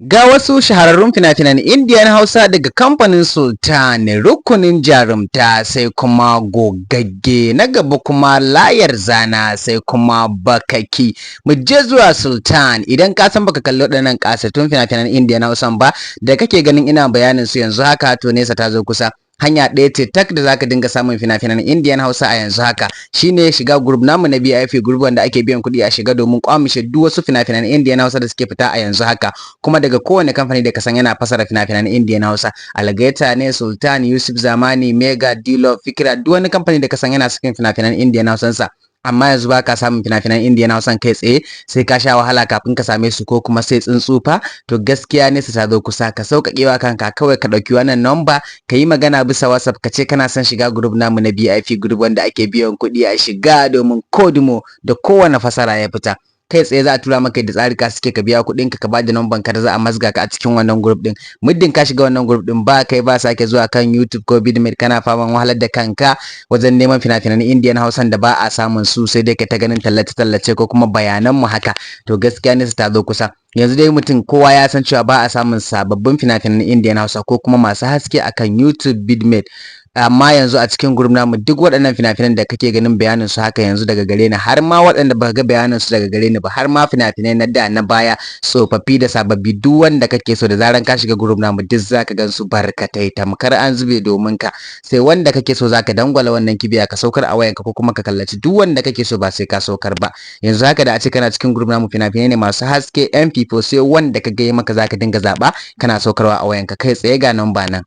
Ga wasu shahararrun fina-finan Indiyan Hausa daga kamfanin Sultan, rukunin jarumta, sai kuma gogagge, na gaba kuma layar zana, sai kuma bakaki. Mu je zuwa Sultan. Idan ka san baka kalli waɗannan ƙasatun fina-finan Indiyan Hausa ba da kake ganin ina bayanin su yanzu haka, to nesa ta zo kusa. Hanya ɗaya ce tak da zaka dinga samun fina-finan Indian Hausa a yanzu haka, shine shiga group namu na BIP group wanda ake biyan kuɗi a shiga domin kwamishe duk wasu fina-finan Indian Hausa da suke fita a yanzu haka, kuma daga kowane kamfani da ka san yana fasara fina-finan Indian Hausa. Algaita ne, Sultan, Yusuf Zamani, Mega, Dilo, Fikira, duk wani kamfani da ka san yana sakin fina-finan Indian Hausansa. Amma yanzu ba ka samun fina-finan Indian Hausan kai tsaye, sai ka sha wahala kafin ka same su, ko kuma sai tsuntsufa. To gaskiya nesa ta zo kusa. Ka sauƙaƙewa kanka, kawai ka ɗauki wannan number ka yi magana bisa WhatsApp ka ce kana son shiga group namu na BIP group wanda ake biyan kuɗi a shiga domin kodimo da kowane fasara ya fita. Kai tsaye za a tura maka da tsarika suke, ka biya kuɗin ka ba da number ka da za a mazga ka a cikin wannan group din. Muddin ka shiga wannan group din, ba kai ba sake zuwa kan YouTube ko Vidmate kana faman wahalar da kanka wajen neman fina-finan Indian Hausan da ba a samun su, sai dai ka ta ganin tallace-tallace ko kuma bayanan mu haka. To gaskiya nesa ta zo kusa. Yanzu dai mutum kowa ya san cewa ba a samun sababbin fina-finan Indian Hausa ko kuma masu haske akan YouTube Vidmate. Amma yanzu a cikin group namu duk waɗannan fina-finan da kake ganin bayanin su haka yanzu daga gare ni, har ma waɗanda ba ga bayanin su daga gare ni ba, har ma fina-finai na da na baya, tsofaffi da sababbi, duk wanda kake so da zaran ka shiga group namu duk zaka gan su barkatai tamkar an zube domin ka. Sai wanda kake so zaka dangwala wannan kibiya ka saukar a wayanka, ko kuma ka kallaci duk wanda kake so ba sai ka saukar ba. Yanzu haka da a ce kana cikin group namu, fina-finai ne masu haske MP4, sai wanda ka ga maka zaka dinga zaba kana saukarwa a wayanka. Kai tsaye ga number nan.